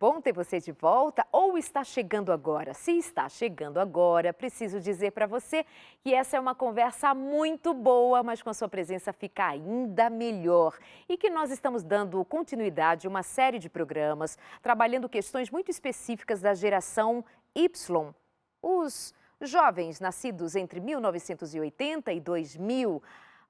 bom ter você de volta ou está chegando agora? Se está chegando agora, preciso dizer para você que essa é uma conversa muito boa, mas com a sua presença fica ainda melhor. E que nós estamos dando continuidade a uma série de programas, trabalhando questões muito específicas da geração Y, os jovens nascidos entre 1980 e 2000.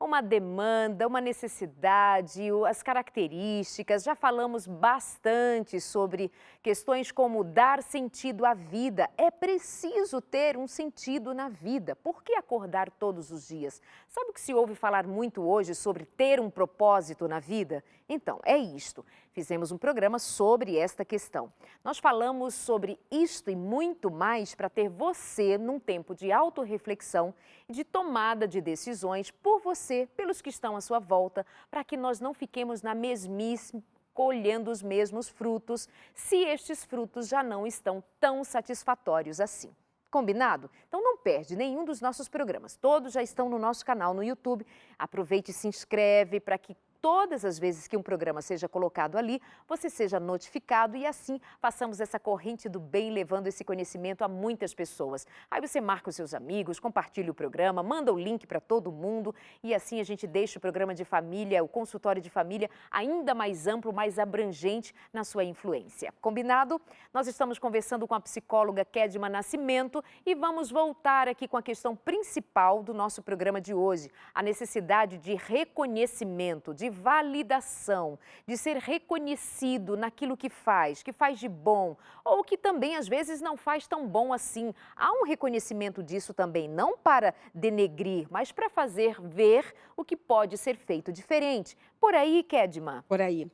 Uma demanda, uma necessidade, as características. Já falamos bastante sobre questões como dar sentido à vida. É preciso ter um sentido na vida. Por que acordar todos os dias? Sabe o que se ouve falar muito hoje sobre ter um propósito na vida? Então, é isto. Fizemos um programa sobre esta questão. Nós falamos sobre isto e muito mais para ter você num tempo de autorreflexão e de tomada de decisões por você, pelos que estão à sua volta, para que nós não fiquemos na mesmice, colhendo os mesmos frutos, se estes frutos já não estão tão satisfatórios assim. Combinado? Então não perde nenhum dos nossos programas. Todos já estão no nosso canal no YouTube. Aproveite e se inscreve para que todas as vezes que um programa seja colocado ali, você seja notificado e assim façamos essa corrente do bem, levando esse conhecimento a muitas pessoas. Aí você marca os seus amigos, compartilha o programa, manda o link para todo mundo e assim a gente deixa o programa de família, o consultório de família, ainda mais amplo, mais abrangente na sua influência. Combinado? Nós estamos conversando com a psicóloga Kedma Nascimento e vamos voltar aqui com a questão principal do nosso programa de hoje, a necessidade de reconhecimento, de validação, de ser reconhecido naquilo que faz de bom, ou que também às vezes não faz tão bom assim. Há um reconhecimento disso também, não para denegrir, mas para fazer ver o que pode ser feito diferente. Por aí, Kedma? Por aí.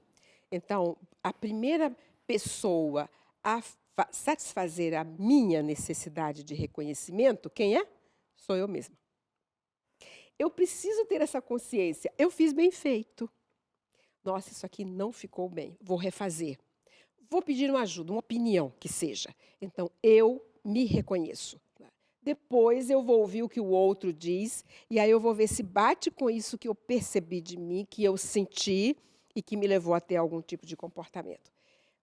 Então, a primeira pessoa a satisfazer a minha necessidade de reconhecimento, quem é? Sou eu mesma. Eu preciso ter essa consciência. Eu fiz bem feito. Nossa, isso aqui não ficou bem. Vou refazer. Vou pedir uma ajuda, uma opinião que seja. Então, eu me reconheço. Depois eu vou ouvir o que o outro diz e aí eu vou ver se bate com isso que eu percebi de mim, que eu senti e que me levou a ter algum tipo de comportamento.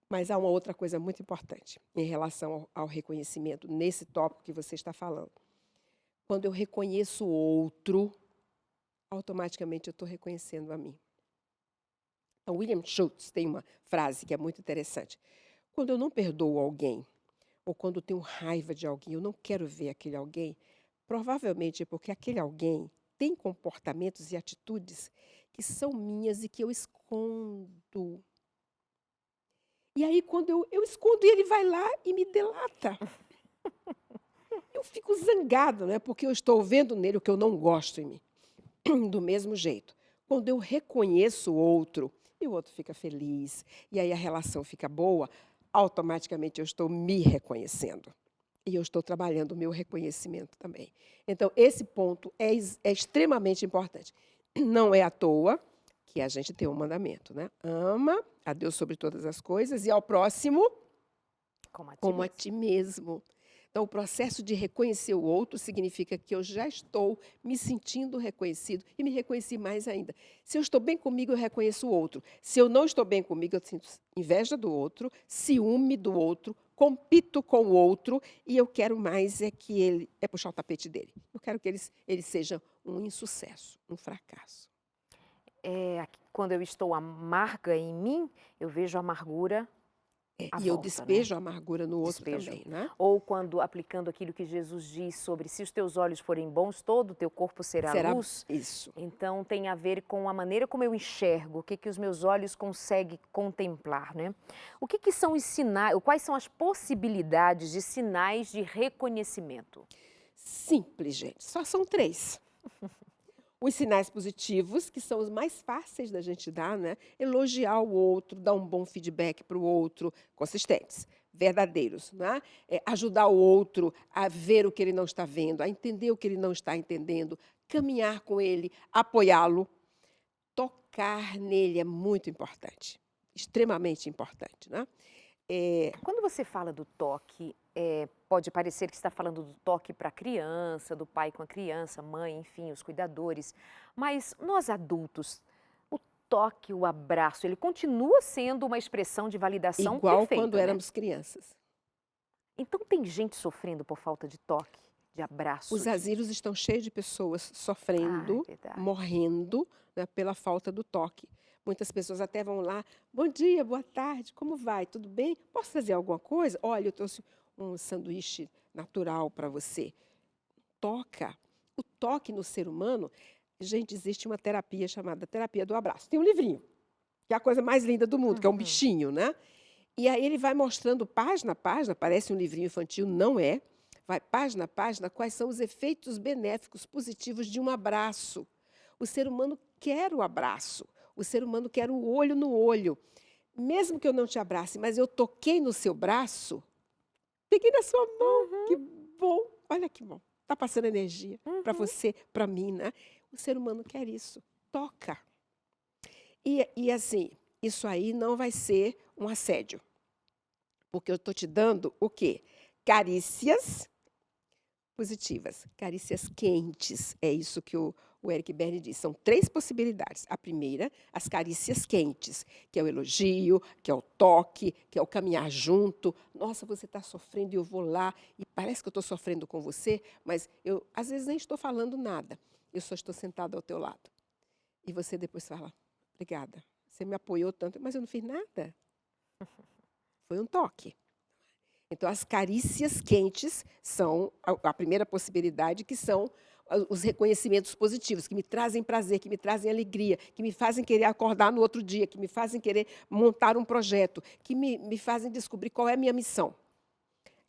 Mas há uma outra coisa muito importante em relação ao reconhecimento, nesse tópico que você está falando. Quando eu reconheço o outro, automaticamente eu estou reconhecendo a mim. Então, William Schultz tem uma frase que é muito interessante. Quando eu não perdoo alguém, ou quando eu tenho raiva de alguém, eu não quero ver aquele alguém, provavelmente é porque aquele alguém tem comportamentos e atitudes que são minhas e que eu escondo. E aí, quando eu escondo, ele vai lá e me delata. Eu fico zangada, né? Porque eu estou vendo nele o que eu não gosto em mim. Do mesmo jeito, quando eu reconheço o outro, e o outro fica feliz, e aí a relação fica boa, automaticamente eu estou me reconhecendo. E eu estou trabalhando o meu reconhecimento também. Então, esse ponto é extremamente importante. Não é à toa que a gente tem um mandamento, né? Ama a Deus sobre todas as coisas e ao próximo como a ti mesmo. Então, o processo de reconhecer o outro significa que eu já estou me sentindo reconhecido e me reconheci mais ainda. Se eu estou bem comigo, eu reconheço o outro. Se eu não estou bem comigo, eu sinto inveja do outro, ciúme do outro, compito com o outro e eu quero mais que ele puxar o tapete dele. Eu quero que ele seja um insucesso, um fracasso. Quando eu estou amarga em mim, eu vejo amargura à E eu volta, despejo né? a amargura no outro Despejo. também, né? Ou quando aplicando aquilo que Jesus diz sobre se os teus olhos forem bons, todo o teu corpo será luz. Isso. Então tem a ver com a maneira como eu enxergo, o que os meus olhos conseguem contemplar, né? O que são os sinais, quais são as possibilidades de sinais de reconhecimento? Simples, gente. Só são 3. Os sinais positivos, que são os mais fáceis da gente dar, né? Elogiar o outro, dar um bom feedback para o outro, consistentes, verdadeiros, né? Ajudar o outro a ver o que ele não está vendo, a entender o que ele não está entendendo, caminhar com ele, apoiá-lo. Tocar nele é muito importante, extremamente importante, né? Quando você fala do toque, pode parecer que está falando do toque para a criança, do pai com a criança, mãe, enfim, os cuidadores. Mas nós adultos, o toque, o abraço, ele continua sendo uma expressão de validação Igual perfeita, quando né? éramos crianças. Então tem gente sofrendo por falta de toque, de abraço, Os asilos estão cheios de pessoas Ah, é sofrendo, verdade. morrendo, né, pela falta do toque. Muitas pessoas até vão lá, bom dia, boa tarde, como vai? Tudo bem? Posso fazer alguma coisa? Olha, eu trouxe um sanduíche natural para você. Toca. O toque no ser humano, gente, existe uma terapia chamada terapia do abraço. Tem um livrinho, que é a coisa mais linda do mundo, que é um bichinho, né? E aí ele vai mostrando página a página, parece um livrinho infantil, não é. Vai página a página, quais são os efeitos benéficos, positivos de um abraço. O ser humano quer o abraço, o ser humano quer o olho no olho. Mesmo que eu não te abrace, mas eu toquei no seu braço, peguei na sua mão, que bom, olha que bom. Está passando energia para você, para mim, né? O ser humano quer isso, toca. E assim, isso aí não vai ser um assédio. Porque eu estou te dando o quê? Carícias positivas, carícias quentes. É isso que o Eric Berne diz. São 3 possibilidades. A primeira, as carícias quentes, que é o elogio, que é o toque, que é o caminhar junto. Nossa, você está sofrendo e eu vou lá. E parece que eu estou sofrendo com você, mas eu, às vezes, nem estou falando nada. Eu só estou sentada ao teu lado. E você depois fala, obrigada, você me apoiou tanto, mas eu não fiz nada. Foi um toque. Então, as carícias quentes são a primeira possibilidade, que são os reconhecimentos positivos, que me trazem prazer, que me trazem alegria, que me fazem querer acordar no outro dia, que me fazem querer montar um projeto, que me fazem descobrir qual é a minha missão.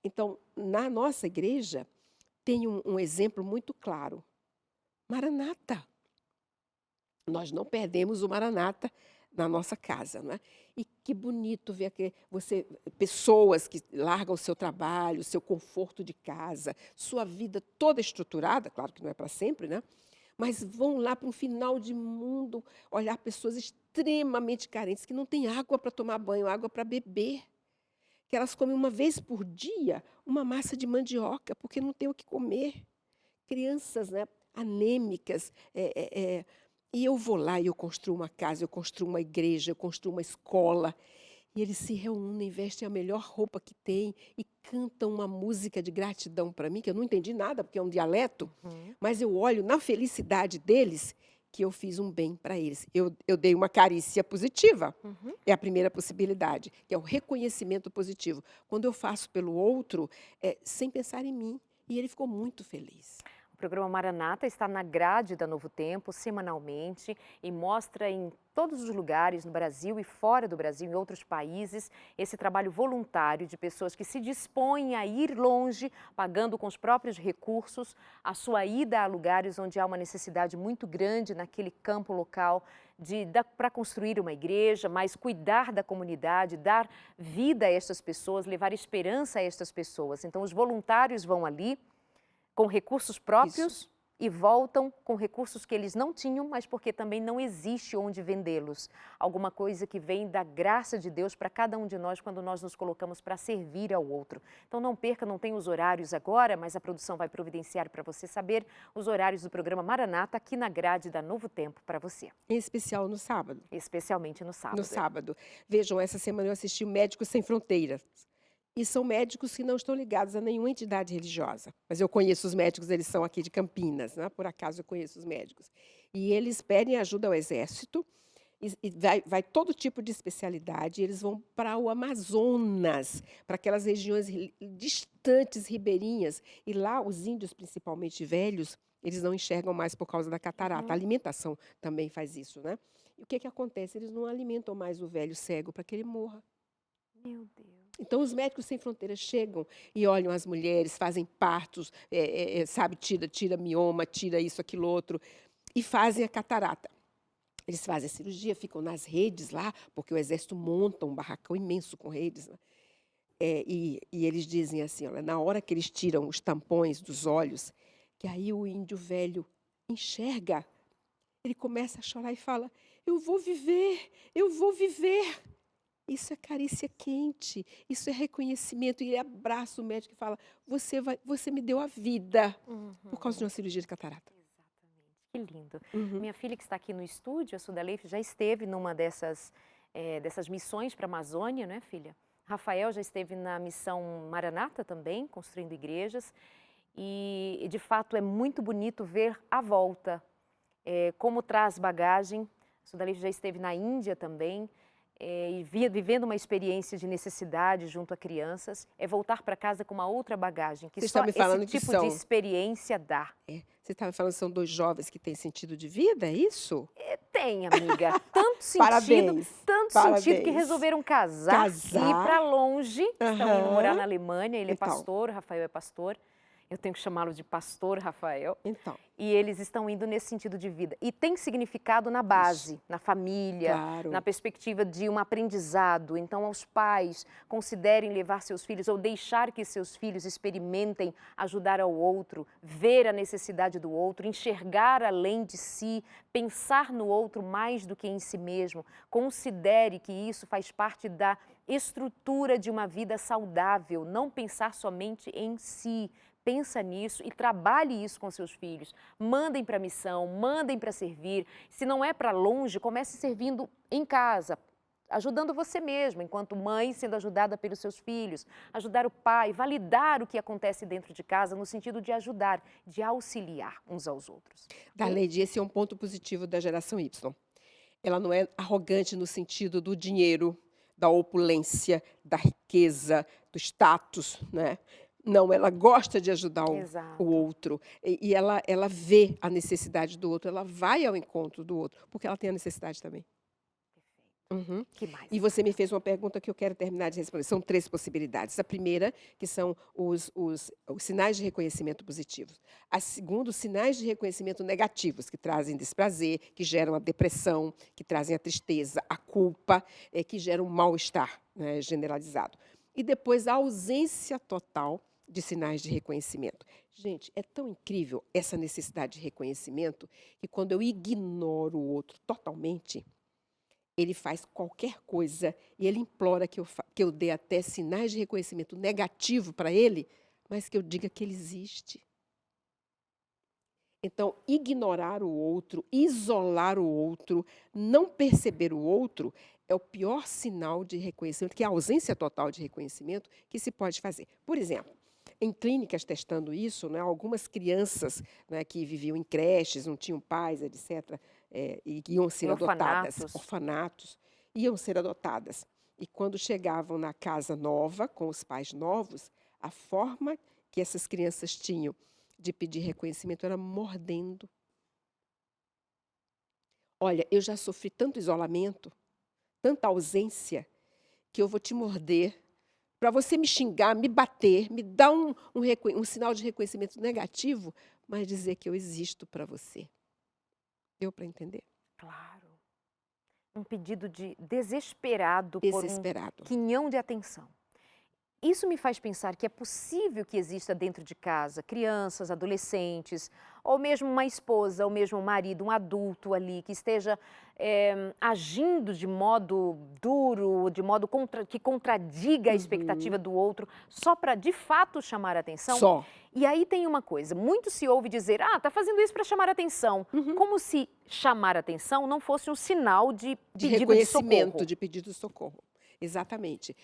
Então, na nossa igreja, tem um exemplo muito claro. Maranata. Nós não perdemos o Maranata na nossa casa, não é? E que bonito ver pessoas que largam o seu trabalho, o seu conforto de casa, sua vida toda estruturada, claro que não é para sempre, né? Mas vão lá para um final de mundo olhar pessoas extremamente carentes, que não têm água para tomar banho, água para beber, que elas comem uma vez por dia uma massa de mandioca, porque não tem o que comer. Crianças, né, anêmicas, e eu vou lá e eu construo uma casa, eu construo uma igreja, eu construo uma escola. E eles se reúnem, vestem a melhor roupa que tem e cantam uma música de gratidão para mim, que eu não entendi nada, porque é um dialeto, mas eu olho na felicidade deles que eu fiz um bem para eles. Eu dei uma carícia positiva. É a primeira possibilidade, que é o reconhecimento positivo. Quando eu faço pelo outro, sem pensar em mim. E ele ficou muito feliz. O programa Maranata está na grade da Novo Tempo, semanalmente, e mostra em todos os lugares, no Brasil e fora do Brasil, em outros países, esse trabalho voluntário de pessoas que se dispõem a ir longe, pagando com os próprios recursos, a sua ida a lugares onde há uma necessidade muito grande naquele campo local para construir uma igreja, mas cuidar da comunidade, dar vida a estas pessoas, levar esperança a estas pessoas. Então, os voluntários vão ali com recursos próprios e voltam com recursos que eles não tinham, mas porque também não existe onde vendê-los. Alguma coisa que vem da graça de Deus para cada um de nós quando nós nos colocamos para servir ao outro. Então não perca, não tem os horários agora, mas a produção vai providenciar para você saber os horários do programa Maranata aqui na grade da Novo Tempo para você. Em especial no sábado. Especialmente no sábado. No sábado. Vejam, essa semana eu assisti o Médicos Sem Fronteiras. E são médicos que não estão ligados a nenhuma entidade religiosa. Mas eu conheço os médicos, eles são aqui de Campinas, né? Por acaso eu conheço os médicos. E eles pedem ajuda ao Exército, e vai todo tipo de especialidade, eles vão para o Amazonas, para aquelas regiões distantes, ribeirinhas. E lá, os índios, principalmente velhos, eles não enxergam mais por causa da catarata. A alimentação também faz isso, né? E o que acontece? Eles não alimentam mais o velho cego para que ele morra. Meu Deus. Então, os Médicos Sem Fronteiras chegam e olham as mulheres, fazem partos, sabe, tira mioma, tira isso, aquilo, outro, e fazem a catarata. Eles fazem a cirurgia, ficam nas redes lá, porque o Exército monta um barracão imenso com redes, né? E eles dizem assim, olha, na hora que eles tiram os tampões dos olhos, que aí o índio velho enxerga, ele começa a chorar e fala, eu vou viver, eu vou viver. Isso é carícia quente, isso é reconhecimento. E ele abraça o médico e fala, você me deu a vida por causa de uma cirurgia de catarata. Exatamente. Que lindo. Uhum. Minha filha que está aqui no estúdio, a Sudaleif, já esteve numa dessas missões para a Amazônia, né, filha? Rafael já esteve na missão Maranata também, construindo igrejas. E de fato, é muito bonito ver a volta, como traz bagagem. A Sudaleif já esteve na Índia também, e vivendo uma experiência de necessidade junto a crianças. É voltar para casa com uma outra bagagem, que Você só está me falando esse que tipo são... de experiência dá. Você estava falando que são 2 jovens que têm sentido de vida, é isso? Tem, amiga. Parabéns, Tanto sentido que parabéns. resolveram casar, ir para longe. Estão indo morar Aham. na Alemanha. Ele é Então. pastor, Rafael é pastor. Eu tenho que chamá-lo de pastor Rafael. Então, E eles estão indo nesse sentido de vida. E tem significado na base, na família, claro. na perspectiva de um aprendizado. Então, aos pais, considerem levar seus filhos ou deixar que seus filhos experimentem ajudar ao outro, ver a necessidade do outro, enxergar além de si, pensar no outro mais do que em si mesmo. Considere que isso faz parte da estrutura de uma vida saudável, não pensar somente em si. Pensa nisso e trabalhe isso com seus filhos. Mandem para a missão, mandem para servir. Se não é para longe, comece servindo em casa, ajudando você mesma, enquanto mãe, sendo ajudada pelos seus filhos. Ajudar o pai, validar o que acontece dentro de casa, no sentido de ajudar, de auxiliar uns aos outros. Darleide, esse é um ponto positivo da geração Y. Ela não é arrogante no sentido do dinheiro, da opulência, da riqueza, do status, né? Não, ela gosta de ajudar o outro. E ela vê a necessidade do outro, ela vai ao encontro do outro, porque ela tem a necessidade também. Uhum. Que mais? E você me fez uma pergunta que eu quero terminar de responder. São 3 possibilidades. A primeira, que são os sinais de reconhecimento positivos. A segunda, os sinais de reconhecimento negativos, que trazem desprazer, que geram a depressão, que trazem a tristeza, a culpa, que geram um mal-estar, né, generalizado. E depois a ausência total de sinais de reconhecimento. Gente, é tão incrível essa necessidade de reconhecimento que quando eu ignoro o outro totalmente, ele faz qualquer coisa e ele implora que eu dê até sinais de reconhecimento negativo para ele, mas que eu diga que ele existe. Então, ignorar o outro, isolar o outro, não perceber o outro é o pior sinal de reconhecimento, que é a ausência total de reconhecimento que se pode fazer. Por exemplo, em clínicas testando isso, né, algumas crianças, né, que viviam em creches, não tinham pais, etc., e iam ser adotadas, orfanatos, iam ser adotadas. E quando chegavam na casa nova, com os pais novos, a forma que essas crianças tinham de pedir reconhecimento era mordendo. Olha, eu já sofri tanto isolamento, tanta ausência, que eu vou te morder. Para você me xingar, me bater, me dar um sinal de reconhecimento negativo, mas dizer que eu existo para você. Deu para entender? Claro. Um pedido desesperado por um quinhão de atenção. Isso me faz pensar que é possível que exista dentro de casa crianças, adolescentes, ou mesmo uma esposa, ou mesmo um marido, um adulto ali, que esteja agindo de modo duro, de modo que contradiga a expectativa do outro, só para de fato chamar a atenção. Só. E aí tem uma coisa, muito se ouve dizer, tá fazendo isso para chamar a atenção. Como se chamar a atenção não fosse um sinal de pedido reconhecimento, de socorro. de pedido de socorro. Exatamente.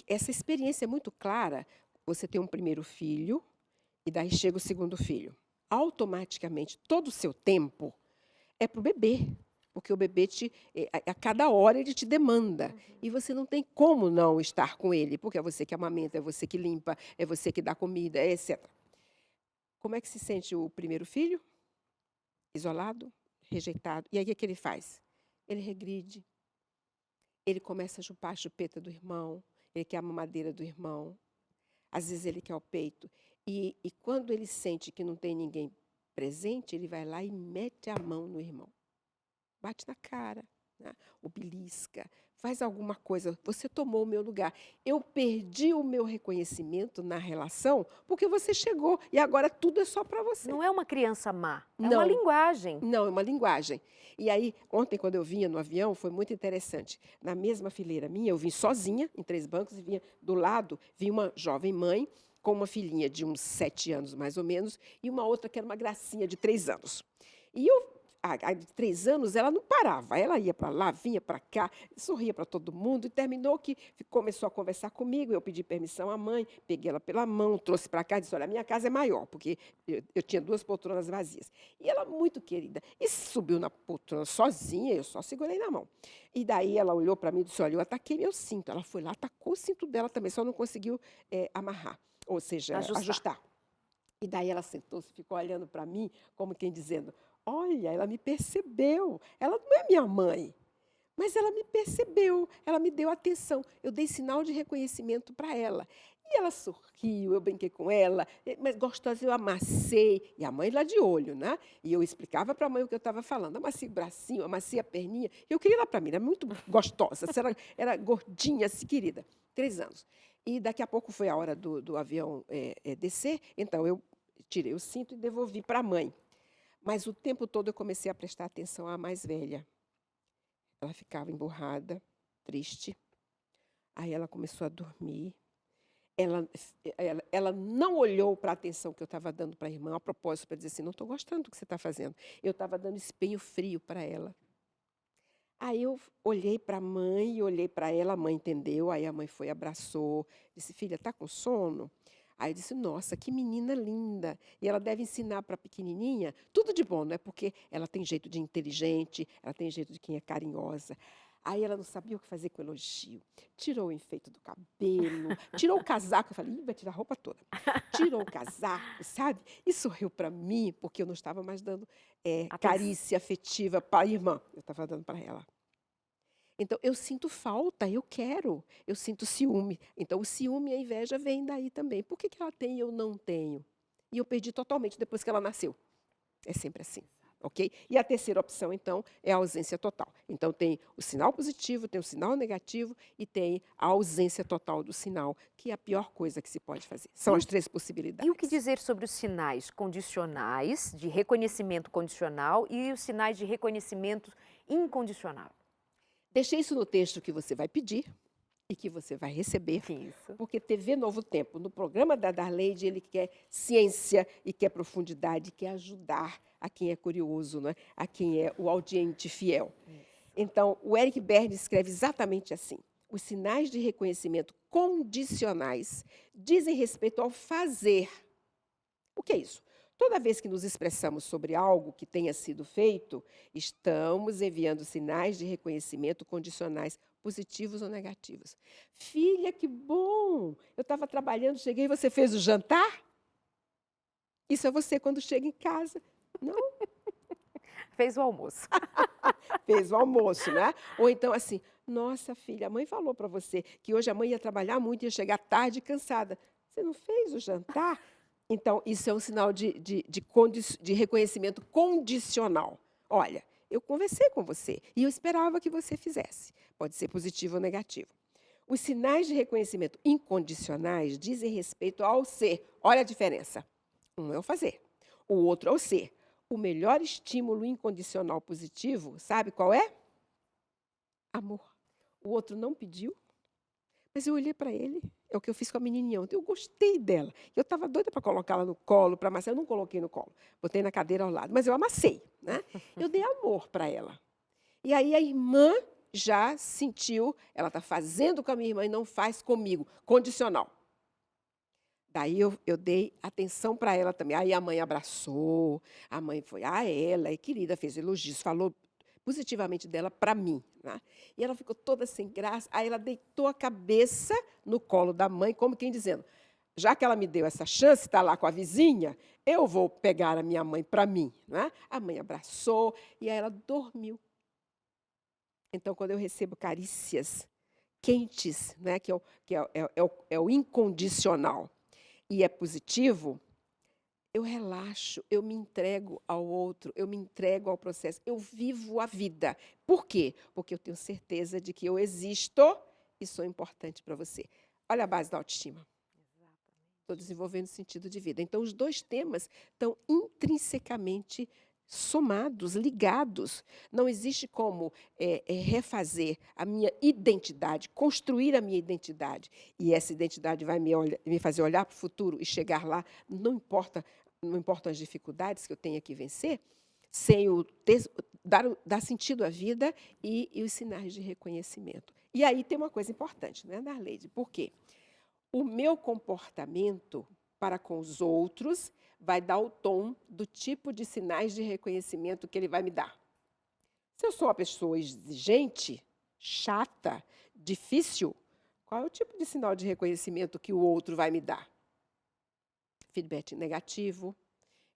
Essa experiência é muito clara. Você tem um primeiro filho e daí chega o segundo filho. Automaticamente, todo o seu tempo é para o bebê, porque o bebê a cada hora ele te demanda. E você não tem como não estar com ele, porque é você que amamenta, é você que limpa, é você que dá comida, etc. Como é que se sente o primeiro filho? Isolado, rejeitado. E aí o que ele faz? Ele regride. Ele começa a chupar a chupeta do irmão, ele quer a mamadeira do irmão, às vezes ele quer o peito. E quando ele sente que não tem ninguém presente, ele vai lá e mete a mão no irmão. Bate na cara, né? O belisca, faz alguma coisa. Você tomou o meu lugar. Eu perdi o meu reconhecimento na relação porque você chegou e agora tudo é só para você. Não é uma criança má, é uma linguagem. Não, é uma linguagem. E aí, ontem, quando eu vinha no avião, foi muito interessante. Na mesma fileira minha, eu vim sozinha, em 3 bancos, e vinha do lado, vinha uma jovem mãe com uma filhinha de uns 7 anos, mais ou menos, e uma outra que era uma gracinha de 3 anos. E a de 3 anos, ela não parava. Ela ia para lá, vinha para cá, sorria para todo mundo, e terminou que começou a conversar comigo. Eu pedi permissão à mãe, peguei ela pela mão, trouxe para cá e disse: olha, a minha casa é maior, porque eu tinha 2 poltronas vazias. E ela, muito querida, e subiu na poltrona sozinha, eu só segurei na mão. E daí ela olhou para mim e disse: olha, eu ataquei meu cinto. Ela foi lá, atacou o cinto dela também, só não conseguiu amarrar, ou seja, ajustar. E daí ela sentou-se, ficou olhando para mim, como quem dizendo: olha, ela me percebeu. Ela não é minha mãe, mas ela me percebeu, ela me deu atenção. Eu dei sinal de reconhecimento para ela. E ela sorriu, eu brinquei com ela, mas gostosa, eu amassei. E a mãe lá de olho, né? E eu explicava para a mãe o que eu estava falando. Amassei o bracinho, amassei a perninha. Eu queria ela para mim, era muito gostosa, era gordinha, assim, querida. 3 anos. E daqui a pouco foi a hora do avião descer, então eu tirei o cinto e devolvi para a mãe. Mas o tempo todo eu comecei a prestar atenção à mais velha. Ela ficava emburrada, triste. Aí ela começou a dormir. Ela não olhou para a atenção que eu estava dando para a irmã, a propósito, para dizer assim: não estou gostando do que você está fazendo. Eu estava dando espinho frio para ela. Aí eu olhei para a mãe e olhei para ela, a mãe entendeu, aí a mãe foi, abraçou, disse: filha, está com sono? Aí eu disse: nossa, que menina linda. E ela deve ensinar para a pequenininha tudo de bom, não é? Porque ela tem jeito de inteligente, ela tem jeito de quem é carinhosa. Aí ela não sabia o que fazer com o elogio. Tirou o enfeite do cabelo, tirou o casaco. Eu falei: vai tirar a roupa toda. Tirou o casaco, sabe? E sorriu para mim, porque eu não estava mais dando carícia afetiva para a irmã. Eu estava dando para ela. Então, eu sinto falta, eu quero, eu sinto ciúme. Então, o ciúme e a inveja vêm daí também. Por que ela tem e eu não tenho? E eu perdi totalmente depois que ela nasceu. É sempre assim, ok? E a terceira opção, então, é a ausência total. Então, tem o sinal positivo, tem o sinal negativo e tem a ausência total do sinal, que é a pior coisa que se pode fazer. São as 3 possibilidades. E o que dizer sobre os sinais condicionais, de reconhecimento condicional, e os sinais de reconhecimento incondicional? Deixei isso no texto que você vai pedir e que você vai receber, Isso. porque TV Novo Tempo, no programa da Darleide, ele quer ciência e quer profundidade, quer ajudar a quem é curioso, né? A quem é o audiente fiel. Então, o Eric Berne escreve exatamente assim: os sinais de reconhecimento condicionais dizem respeito ao fazer. O que é isso? Toda vez que nos expressamos sobre algo que tenha sido feito, estamos enviando sinais de reconhecimento condicionais, positivos ou negativos. Filha, que bom! Eu estava trabalhando, cheguei e você fez o jantar? Isso é você quando chega em casa. Não? Fez o almoço. Fez o almoço, né? Ou então assim: nossa filha, a mãe falou para você que hoje a mãe ia trabalhar muito, ia chegar tarde e cansada. Você não fez o jantar? Então, isso é um sinal de reconhecimento condicional. Olha, eu conversei com você e eu esperava que você fizesse. Pode ser positivo ou negativo. Os sinais de reconhecimento incondicionais dizem respeito ao ser. Olha a diferença. Um é o fazer, o outro é o ser. O melhor estímulo incondicional positivo, sabe qual é? Amor. O outro não pediu, mas eu olhei para ele. É o que eu fiz com a menininha ontem. Eu gostei dela. Eu estava doida para colocá-la no colo, para amassar. Eu não coloquei no colo. Botei na cadeira ao lado. Mas eu amassei, né? Eu dei amor para ela. E aí a irmã já sentiu, ela está fazendo com a minha irmã e não faz comigo. Condicional. Daí eu dei atenção para ela também. Aí a mãe abraçou, a mãe foi a ela, é querida, fez elogios, falou positivamente dela para mim. Né? E ela ficou toda sem graça. Aí ela deitou a cabeça no colo da mãe, como quem dizendo: já que ela me deu essa chance, está lá com a vizinha, eu vou pegar a minha mãe para mim. Né? A mãe abraçou e aí ela dormiu. Então, quando eu recebo carícias quentes, né, que é o incondicional, e é positivo, eu relaxo, eu me entrego ao outro, eu me entrego ao processo, eu vivo a vida. Por quê? Porque eu tenho certeza de que eu existo e sou importante para você. Olha a base da autoestima. Estou desenvolvendo sentido de vida. Então, os 2 temas estão intrinsecamente somados, ligados. Não existe como refazer a minha identidade, construir a minha identidade. E essa identidade vai me fazer olhar para o futuro e chegar lá, não importam as dificuldades que eu tenha que vencer, sem dar sentido à vida e os sinais de reconhecimento. E aí tem uma coisa importante, não é, Darleide? Por quê? O meu comportamento para com os outros vai dar o tom do tipo de sinais de reconhecimento que ele vai me dar. Se eu sou uma pessoa exigente, chata, difícil, qual é o tipo de sinal de reconhecimento que o outro vai me dar? Feedback negativo,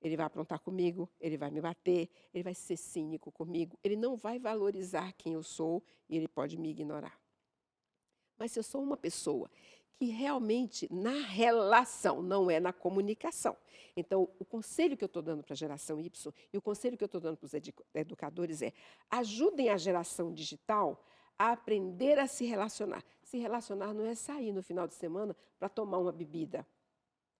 ele vai aprontar comigo, ele vai me bater, ele vai ser cínico comigo, ele não vai valorizar quem eu sou e ele pode me ignorar. Mas se eu sou uma pessoa que realmente na relação, não é na comunicação. Então, o conselho que eu estou dando para a geração Y e o conselho que eu estou dando para os educadores é: ajudem a geração digital a aprender a se relacionar. Se relacionar não é sair no final de semana para tomar uma bebida,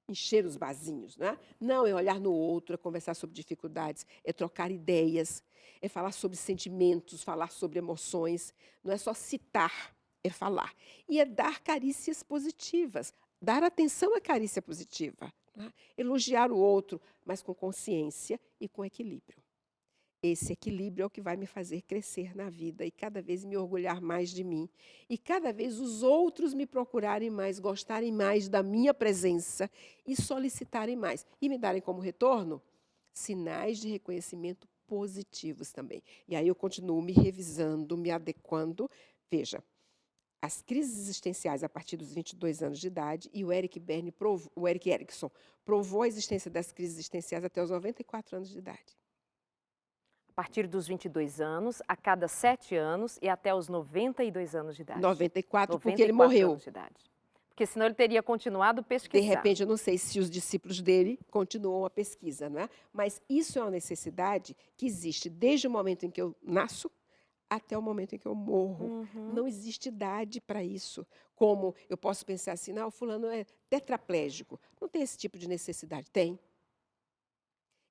encher os barzinhos, né? Não, é olhar no outro, é conversar sobre dificuldades, é trocar ideias, é falar sobre sentimentos, falar sobre emoções. Não é só citar, é falar. E é dar carícias positivas, dar atenção à carícia positiva, né? Elogiar o outro, mas com consciência e com equilíbrio. Esse equilíbrio é o que vai me fazer crescer na vida e cada vez me orgulhar mais de mim. E cada vez os outros me procurarem mais, gostarem mais da minha presença e solicitarem mais. E me darem como retorno sinais de reconhecimento positivos também. E aí eu continuo me revisando, me adequando. Veja, as crises existenciais a partir dos 22 anos de idade, e o Eric Erickson provou a existência das crises existenciais até os 94 anos de idade. A partir dos 22 anos, a cada 7 anos e até os 92 anos de idade. 94, porque ele morreu. Anos de idade. Porque senão ele teria continuado pesquisando. De repente, eu não sei se os discípulos dele continuam a pesquisa, não é? Mas isso é uma necessidade que existe desde o momento em que eu nasço até o momento em que eu morro. Não existe idade para isso. Como eu posso pensar assim, não, o fulano é tetraplégico. Não tem esse tipo de necessidade. Tem.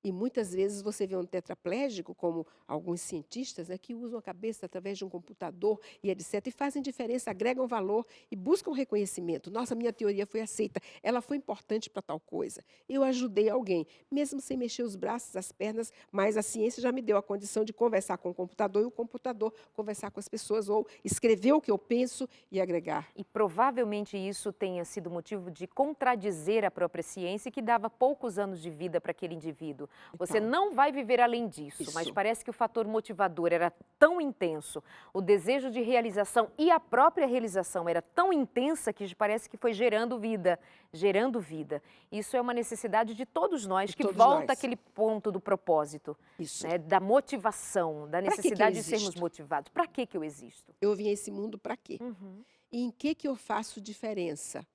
E muitas vezes você vê um tetraplégico, como alguns cientistas, né, que usam a cabeça através de um computador e etc. E fazem diferença, agregam valor e buscam reconhecimento. Nossa, minha teoria foi aceita, ela foi importante para tal coisa. Eu ajudei alguém, mesmo sem mexer os braços, as pernas, mas a ciência já me deu a condição de conversar com o computador e o computador conversar com as pessoas, ou escrever o que eu penso e agregar. E provavelmente isso tenha sido motivo de contradizer a própria ciência, que dava poucos anos de vida para aquele indivíduo. Você não vai viver além disso, mas parece que o fator motivador era tão intenso, o desejo de realização e a própria realização era tão intensa que parece que foi gerando vida, gerando vida. Isso é uma necessidade de todos nós, que volta àquele ponto do propósito, né, da motivação, da necessidade de sermos motivados. Para que eu existo? Eu vim a esse mundo para quê? E em que eu faço diferença?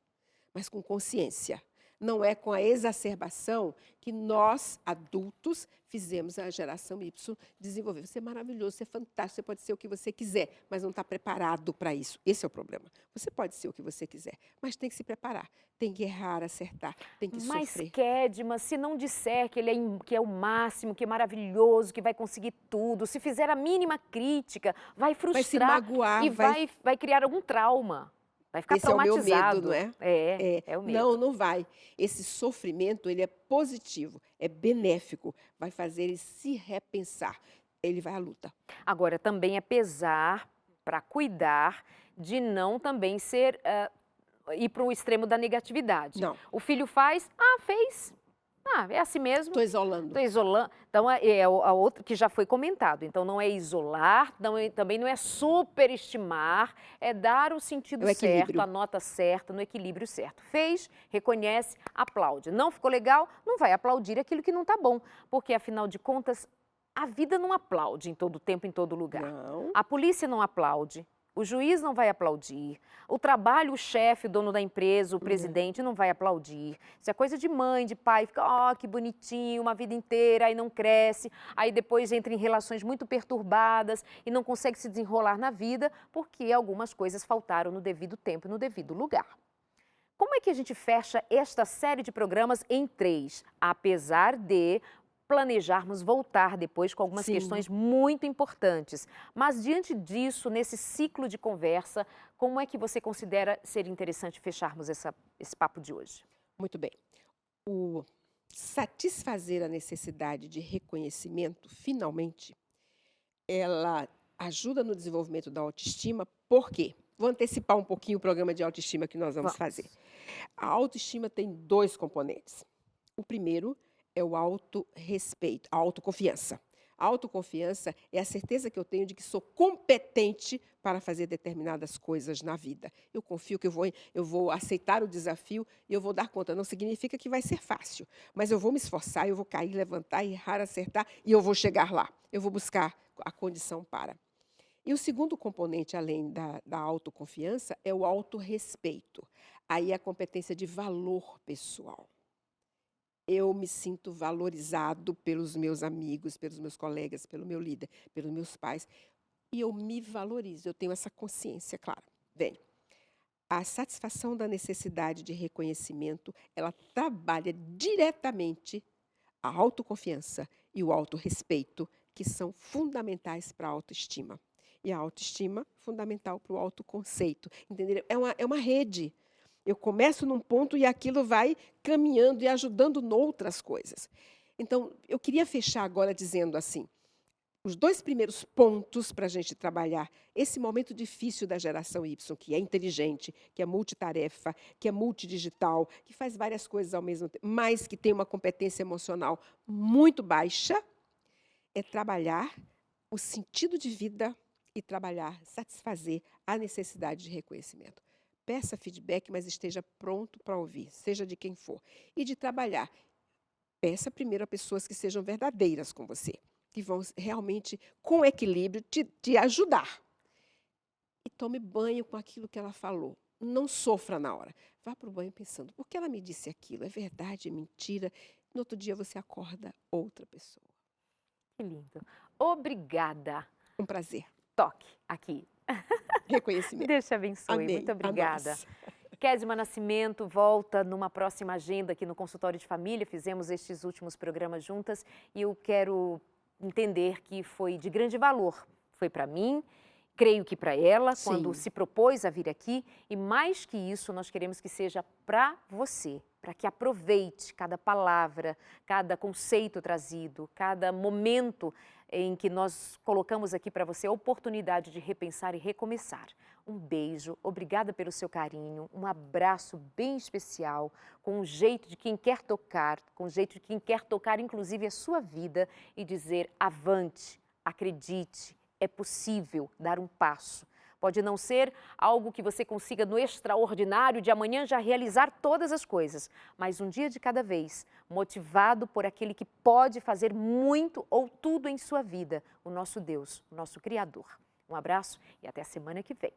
Mas com consciência. Não é com a exacerbação que nós, adultos, fizemos a geração Y desenvolver. Você é maravilhoso, você é fantástico, você pode ser o que você quiser, mas não está preparado para isso. Esse é o problema. Você pode ser o que você quiser, mas tem que se preparar. Tem que errar, acertar, tem que mas sofrer. Mas, Kedma, se não disser que ele que é o máximo, que é maravilhoso, que vai conseguir tudo, se fizer a mínima crítica, vai frustrar, vai se magoar, e vai criar algum trauma. Vai ficar traumatizado. Esse é o meu medo, não é? É o medo. Não, não vai. Esse sofrimento, ele é positivo, é benéfico, vai fazer ele se repensar. Ele vai à luta. Agora, também é pesar para cuidar de não também ir para o extremo da negatividade. Não. O filho faz, fez. É assim mesmo. Estou isolando. Estou isolando. Então, é a outra que já foi comentado. Então, não é isolar, também não é superestimar, é dar o sentido certo, a nota certa, no equilíbrio certo. Fez, reconhece, aplaude. Não ficou legal, não vai aplaudir aquilo que não está bom. Porque, afinal de contas, a vida não aplaude em todo tempo, em todo lugar. Não. A polícia não aplaude. O juiz não vai aplaudir, o trabalho, o chefe, o dono da empresa, o presidente não vai aplaudir. Isso é coisa de mãe, de pai, fica, que bonitinho, uma vida inteira, aí não cresce, aí depois entra em relações muito perturbadas e não consegue se desenrolar na vida porque algumas coisas faltaram no devido tempo e no devido lugar. Como é que a gente fecha esta série de programas em 3? Apesar de planejarmos voltar depois com algumas Sim. questões muito importantes. Mas diante disso, nesse ciclo de conversa, como é que você considera ser interessante fecharmos esse papo de hoje? Muito bem. O satisfazer a necessidade de reconhecimento, finalmente, ela ajuda no desenvolvimento da autoestima, por quê? Vou antecipar um pouquinho o programa de autoestima que nós vamos fazer. A autoestima tem 2 componentes. O primeiro é o autorrespeito, a autoconfiança. A autoconfiança é a certeza que eu tenho de que sou competente para fazer determinadas coisas na vida. Eu confio que eu vou aceitar o desafio e eu vou dar conta. Não significa que vai ser fácil, mas eu vou me esforçar, eu vou cair, levantar, errar, acertar e eu vou chegar lá. Eu vou buscar a condição para. E o segundo componente, além da autoconfiança, é o autorrespeito. Aí é a competência de valor pessoal. Eu me sinto valorizado pelos meus amigos, pelos meus colegas, pelo meu líder, pelos meus pais. E eu me valorizo, eu tenho essa consciência, claro. Bem, a satisfação da necessidade de reconhecimento, ela trabalha diretamente a autoconfiança e o autorrespeito, que são fundamentais para a autoestima. E a autoestima, fundamental para o autoconceito. Entenderam? É uma rede. Eu começo num ponto e aquilo vai caminhando e ajudando noutras coisas. Então, eu queria fechar agora dizendo assim, os 2 primeiros pontos para a gente trabalhar esse momento difícil da geração Y, que é inteligente, que é multitarefa, que é multidigital, que faz várias coisas ao mesmo tempo, mas que tem uma competência emocional muito baixa, é trabalhar o sentido de vida e trabalhar, satisfazer a necessidade de reconhecimento. Peça feedback, mas esteja pronto para ouvir, seja de quem for. E de trabalhar. Peça primeiro a pessoas que sejam verdadeiras com você, que vão realmente, com equilíbrio, te ajudar. E tome banho com aquilo que ela falou. Não sofra na hora. Vá para o banho pensando, por que ela me disse aquilo? É verdade, é mentira? No outro dia você acorda outra pessoa. Que lindo. Obrigada. Um prazer. Toque aqui. Reconhecimento. Deus te abençoe. Amém. Muito A obrigada. nós. Kézima Nascimento volta numa próxima agenda aqui no Consultório de Família. Fizemos estes últimos programas juntas e eu quero entender que foi de grande valor. Foi para mim, creio que para ela, quando Sim. se propôs a vir aqui. E mais que isso, nós queremos que seja para você, para que aproveite cada palavra, cada conceito trazido, cada momento em que nós colocamos aqui para você a oportunidade de repensar e recomeçar. Um beijo, obrigada pelo seu carinho, um abraço bem especial, com um jeito de quem quer tocar, com um jeito de quem quer tocar inclusive a sua vida e dizer avante, acredite, é possível dar um passo. Pode não ser algo que você consiga no extraordinário de amanhã já realizar todas as coisas, mas um dia de cada vez, motivado por aquele que pode fazer muito ou tudo em sua vida, o nosso Deus, o nosso Criador. Um abraço e até a semana que vem.